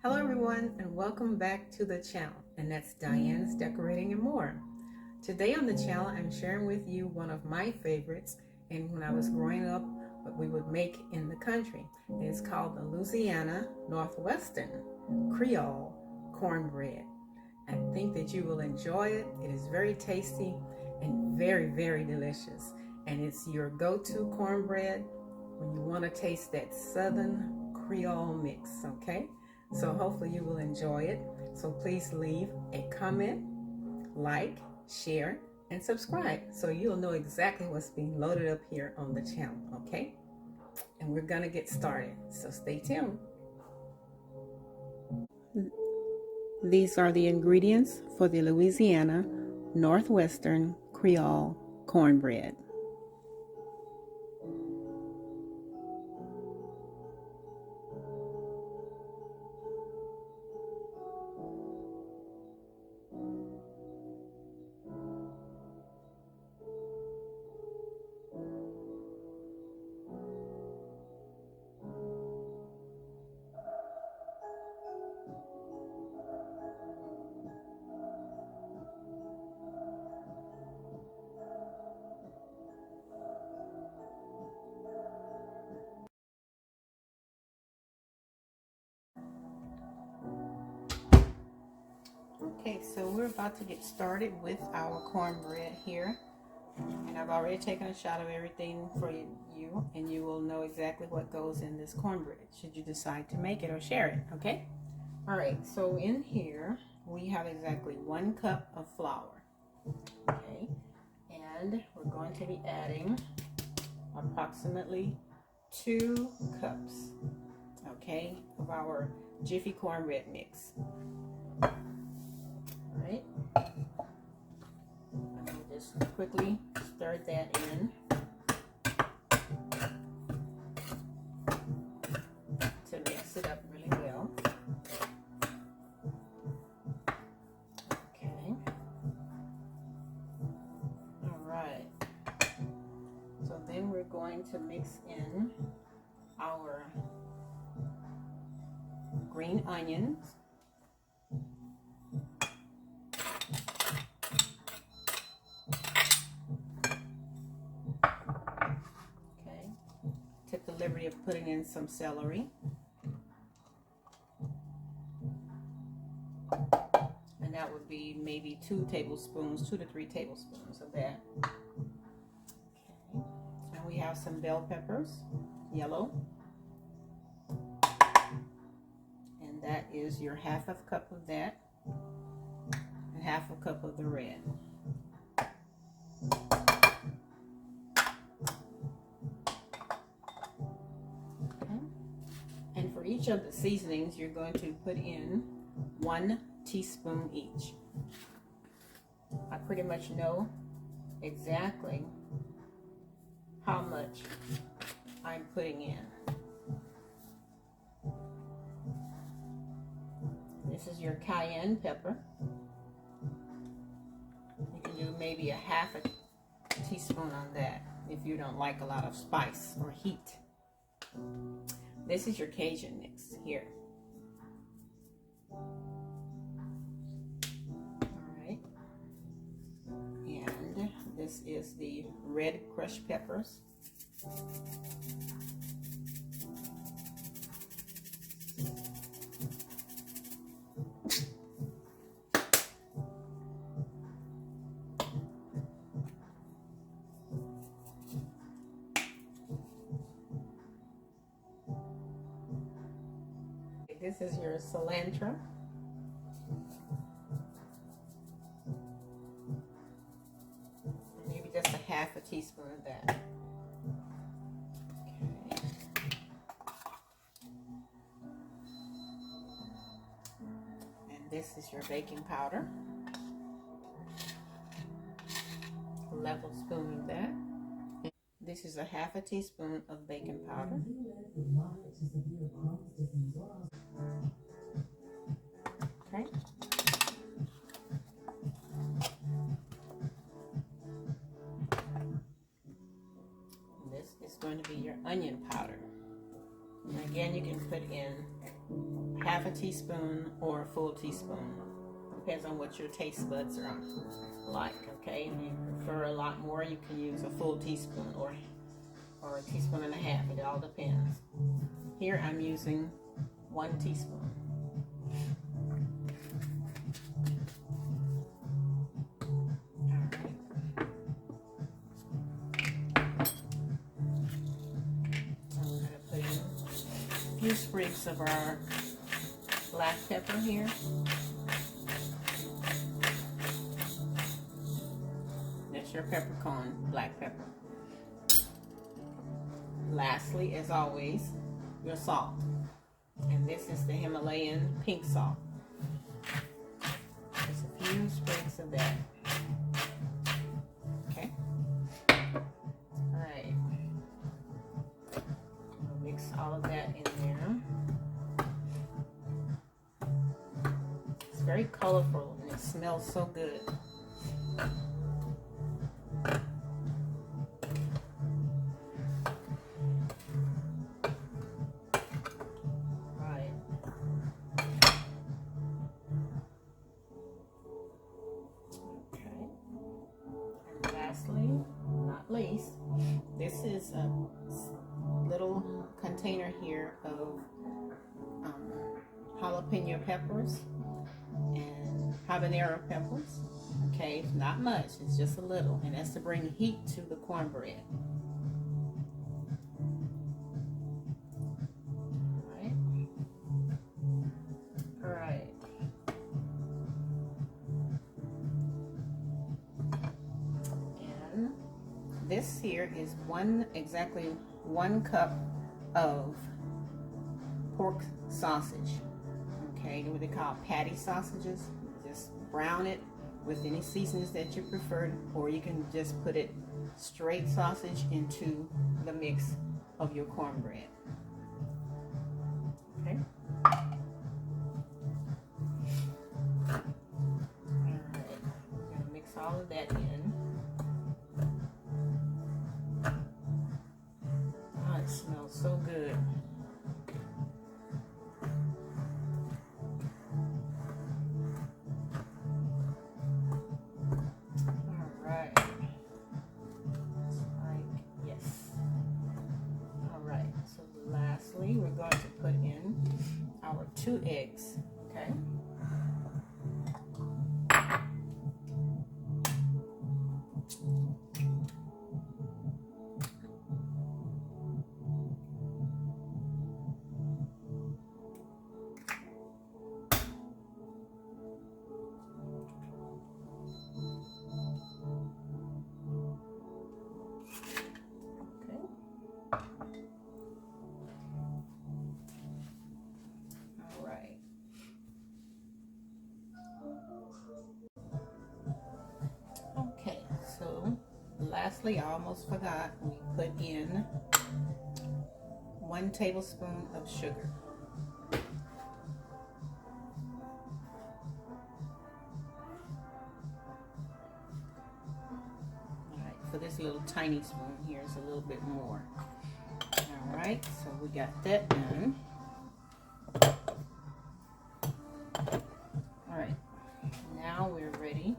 Hello everyone, and welcome back to the channel, and that's Diane's Decorating and More. Today on the channel I'm sharing with you one of my favorites, and when I was growing up what we would make in the country. It's called the Louisiana Northwestern Creole Cornbread. I think that you will enjoy it. It is very tasty and very, very delicious, and it's your go-to cornbread when you want to taste that Southern Creole mix, okay? So hopefully you will enjoy it. So please leave a comment, like, share, and subscribe so you'll know exactly what's being loaded up here on the channel, okay? And we're gonna get started, so stay tuned. These are the ingredients for the Louisiana Northwestern Creole Cornbread. Okay, so we're about to get started with our cornbread here, and I've already taken a shot of everything for you, and you will know exactly what goes in this cornbread should you decide to make it or share it, okay? All right, so in here we have exactly 1 cup of flour, okay, and we're going to be adding approximately 2 cups, okay, of our Jiffy cornbread mix. Right, I'm going to just quickly stir that in to mix it up really well. Okay, all right, so then we're going to mix in our green onions, took the liberty of putting in some celery, and that would be maybe 2 tablespoons, 2 to 3 tablespoons of that. Okay, and we have some bell peppers, yellow, and that is your 1/2 cup of that, and 1/2 cup of the red. And for each of the seasonings, you're going to put in 1 teaspoon each. I pretty much know exactly how much I'm putting in. This is your cayenne pepper. You can do maybe 1/2 teaspoon on that if you don't like a lot of spice or heat. This is your Cajun mix here. Alright. And this is the red crushed peppers. This is your cilantro. Maybe just 1/2 teaspoon of that. Okay. And this is your baking powder. A level spoon of that. This is 1/2 teaspoon of baking powder. Okay. This is going to be your onion powder. And again, you can put in half a teaspoon or a full teaspoon. Depends on what your taste buds are like, okay? If you prefer a lot more, you can use a full teaspoon or a teaspoon and a half. It all depends. Here I'm using 1 teaspoon. Few sprigs of our black pepper here. That's your peppercorn, black pepper. Lastly, as always, your salt. And this is the Himalayan pink salt. Just a few sprigs of that. Okay. All right. Mix all of that in there. It's very colorful and it smells so good. Right. Okay. And lastly, not least, this is a little container here of jalapeno peppers and habanero peppers. Okay, not much, it's just a little, and that's to bring heat to the cornbread. All right. And this here is exactly one cup of pork sausage. Okay, what they call patty sausages. Just brown it with any seasonings that you prefer, or you can just put it straight sausage into the mix of your cornbread. Okay. Alright, we're gonna mix all of that in. Oh, it smells so good. We're going to put in our 2 eggs, okay? Okay, so lastly, I almost forgot, we put in 1 tablespoon of sugar. Alright, for this little tiny spoon here is a little bit more. Alright, so we got that done. Alright, now we're ready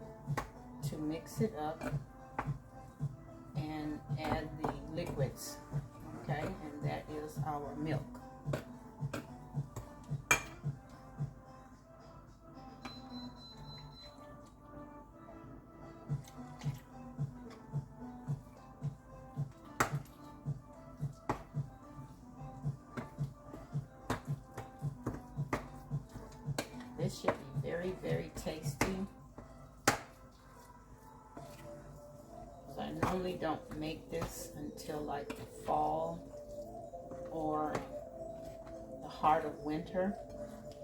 to mix it up and add the liquids, okay, and that is our milk. This should be very, very tasty. I normally don't make this until like the fall or the heart of winter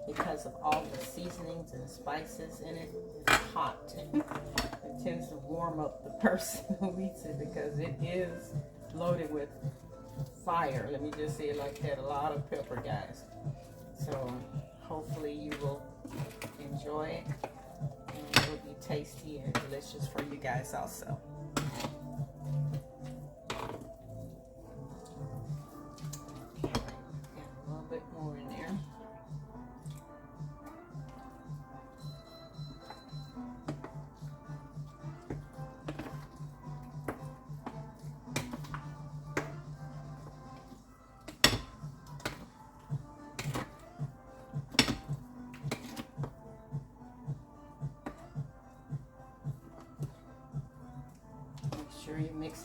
because of all the seasonings and spices in it. It's hot. It tends to warm up the person who eats it because it is loaded with fire. Let me just say it like that. A lot of pepper, guys. So hopefully you will enjoy it and it will be tasty and delicious for you guys also. Got a little bit more in there.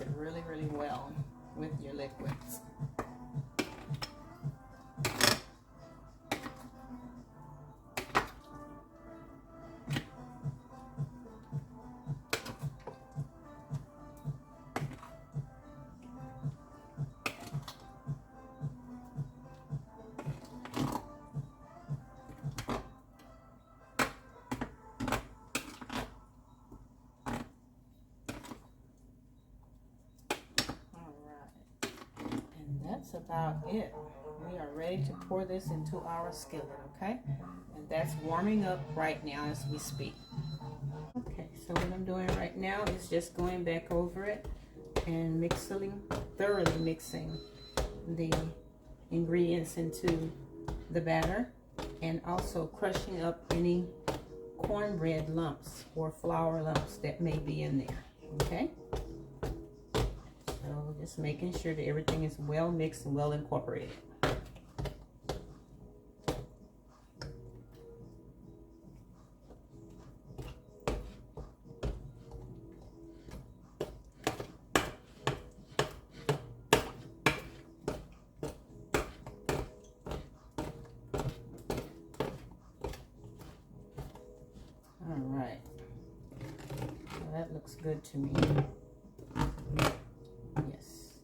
it really, really well with your liquids. That's about it. We are ready to pour this into our skillet, okay? And that's warming up right now as we speak. Okay, so what I'm doing right now is just going back over it and thoroughly mixing the ingredients into the batter, and also crushing up any cornbread lumps or flour lumps that may be in there, okay? So just making sure that everything is well mixed and well incorporated. All right, well, that looks good to me. Yes.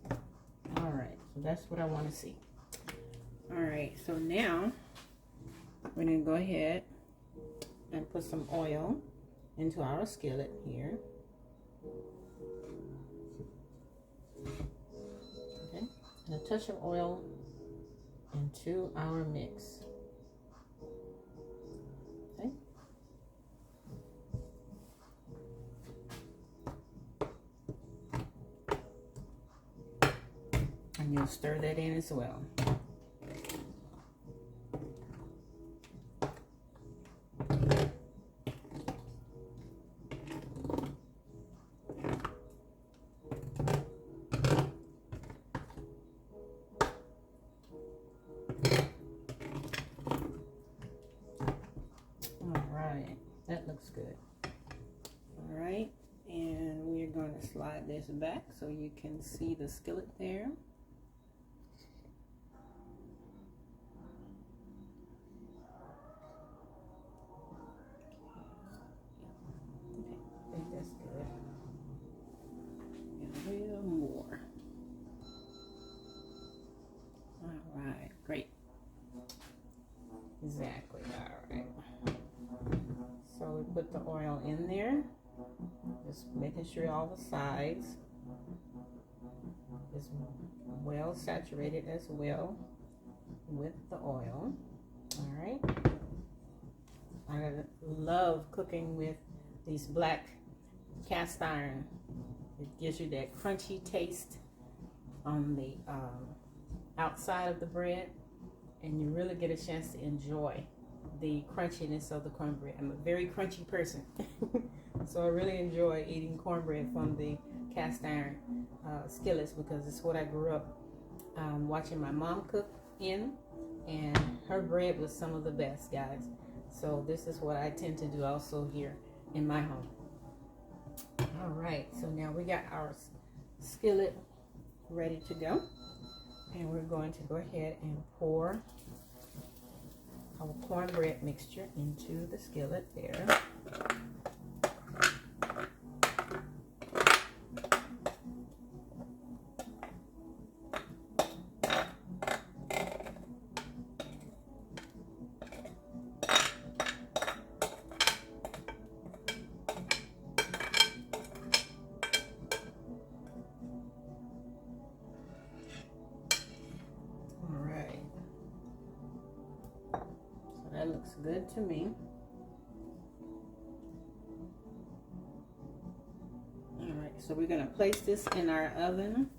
All right, so that's what I want to see. All right, so now we're going to go ahead and put some oil into our skillet here. Okay, and a touch of oil into our mix. Okay. And you'll stir that in as well. That looks good. All right, and we're going to slide this back so you can see the skillet there. Okay, I think that's good. And a little more. All right, great. Exactly, all right. So we put the oil in there, just making sure all the sides is well saturated as well with the oil. All right. I love cooking with these black cast iron. It gives you that crunchy taste on the outside of the bread, and you really get a chance to enjoy the crunchiness of the cornbread. I'm a very crunchy person, so I really enjoy eating cornbread from the cast iron skillets, because it's what I grew up watching my mom cook in, and her bread was some of the best, guys. So this is what I tend to do also here in my home. All right, so now we got our skillet ready to go, and we're going to go ahead and pour our cornbread mixture into the skillet there. That looks good to me. All right, so we're gonna place this in our oven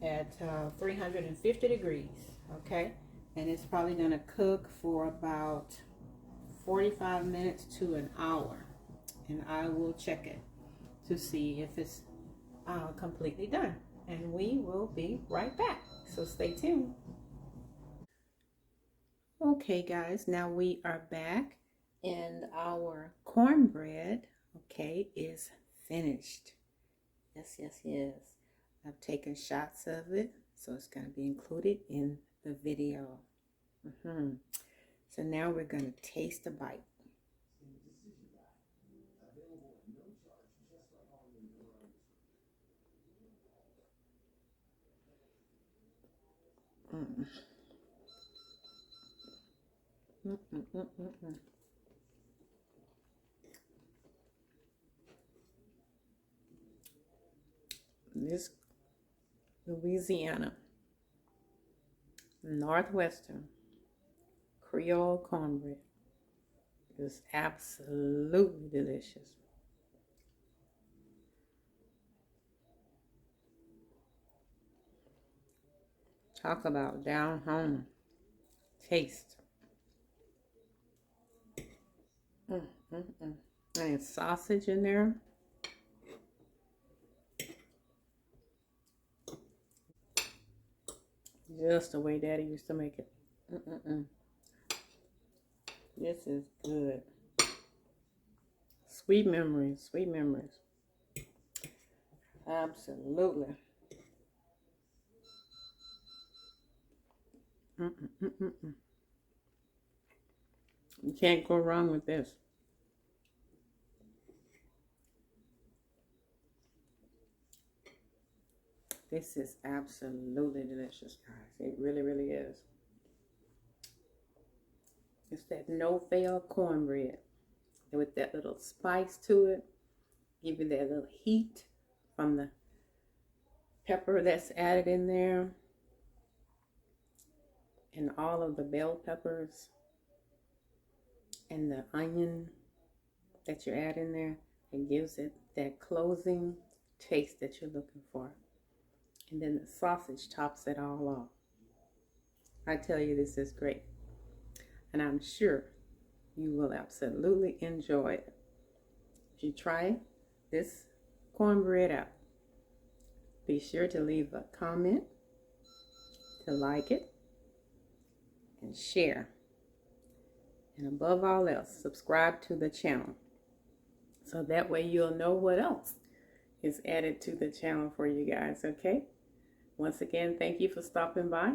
at 350 degrees, okay? And it's probably gonna cook for about 45 minutes to an hour. And I will check it to see if it's completely done. And we will be right back, so stay tuned. Okay guys, now we are back, and our cornbread, okay, is finished. Yes, yes, yes. I've taken shots of it, so it's going to be included in the video. So now we're going to taste a bite. This Louisiana Northwestern Creole cornbread is absolutely delicious. Talk about down home taste. And it's sausage in there. Just the way Daddy used to make it. This is good. Sweet memories, sweet memories. Absolutely. You can't go wrong with this. This is absolutely delicious, guys. It really, really is. It's that no-fail cornbread with that little spice to it. Give you that little heat from the pepper that's added in there. And all of the bell peppers and the onion that you add in there. It gives it that closing taste that you're looking for. And then the sausage tops it all off. I tell you, this is great. And I'm sure you will absolutely enjoy it. If you try this cornbread out, be sure to leave a comment, to like it, and share. And above all else, subscribe to the channel. So that way you'll know what else is added to the channel for you guys, okay? Once again, thank you for stopping by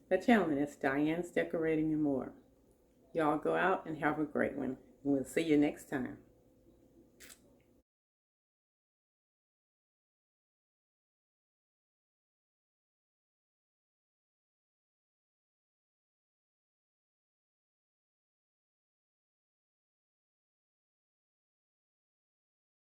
the channel. It's Diane's Decorating and More. Y'all go out and have a great one. We'll see you next time.